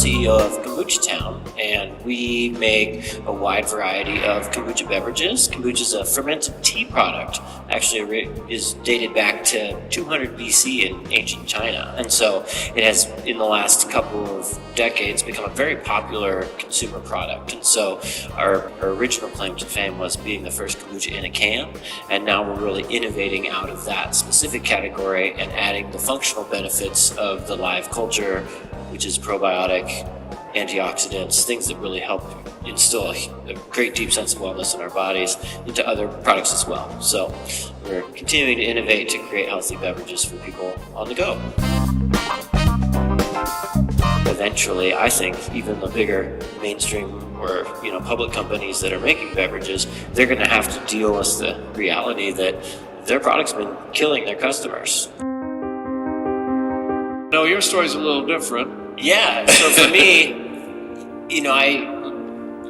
CEO of Kombucha Town, and we make a wide variety of kombucha beverages. Kombucha is a fermented tea product. Actually, is dated back to 200 BC in ancient China. And so it has, in the last couple of decades, become a very popular consumer product. And so our original claim to fame was being the first kombucha in a can. And now we're really innovating out of that specific category and adding the functional benefits of the live culture, which is probiotic, antioxidants, things that really help instill a great deep sense of wellness in our bodies, into other products as well. So we're continuing to innovate to create healthy beverages for people on the go. Eventually, I think even the bigger mainstream or public companies that are making beverages, they're going to have to deal with the reality that their product's been killing their customers. No, your story's a little different. Yeah, so for me, I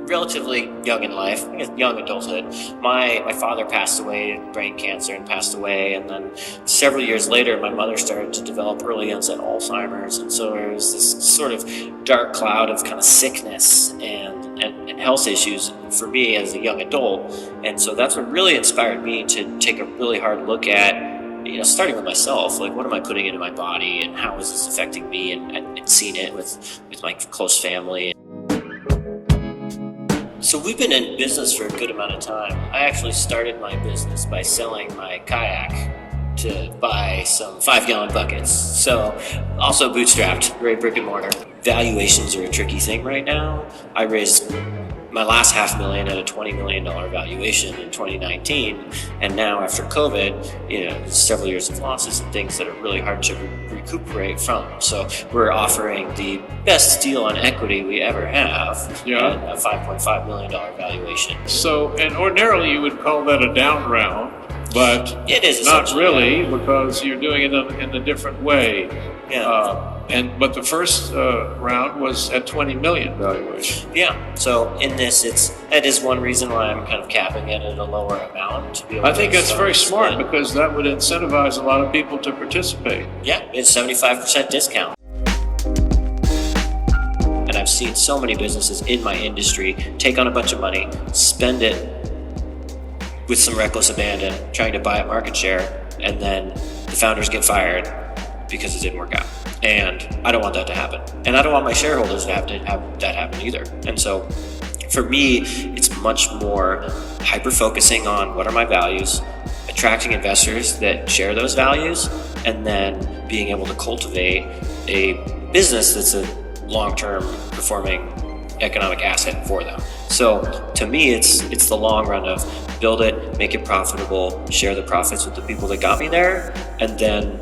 relatively young in life, I guess young adulthood. My father passed away of brain cancer and passed away, and then several years later, my mother started to develop early onset Alzheimer's, and so there was this sort of dark cloud of kind of sickness and health issues for me as a young adult, and so that's what really inspired me to take a really hard look at, starting with myself, like what am I putting into my body and how is this affecting me, and seeing it with my close family. So we've been in business for a good amount of time. I actually started my business by selling my kayak to buy some 5-gallon buckets. So also bootstrapped, very brick and mortar. Valuations are a tricky thing right now. I raised my last $500,000 at a $20 million valuation in 2019, and now after COVID, several years of losses and things that are really hard to recuperate from. So we're offering the best deal on equity we ever have at a $5.5 million valuation. So, and ordinarily you would call that a down round, but it is not really, because you're doing it in a different way. Yeah. But the first round was at 20 million valuation. Yeah. So in this, that is one reason why I'm kind of capping it at a lower amount to be able I think that's very smart, spend. because that would incentivize a lot of people to participate. Yeah, it's 75% discount. And I've seen so many businesses in my industry take on a bunch of money, spend it with some reckless abandon, trying to buy up market share, and then the founders get fired because it didn't work out. And I don't want that to happen. And I don't want my shareholders to have that happen either. And so for me, it's much more hyper-focusing on what are my values, attracting investors that share those values, and then being able to cultivate a business that's a long-term performing economic asset for them. So to me, it's the long run of build it, make it profitable, share the profits with the people that got me there, and then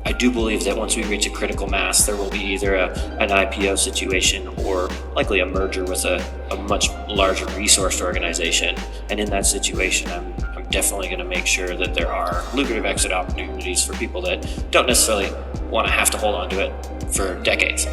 I do believe that once we reach a critical mass, there will be either an IPO situation or likely a merger with a much larger resourced organization. And in that situation, I'm definitely going to make sure that there are lucrative exit opportunities for people that don't necessarily want to have to hold on to it for decades.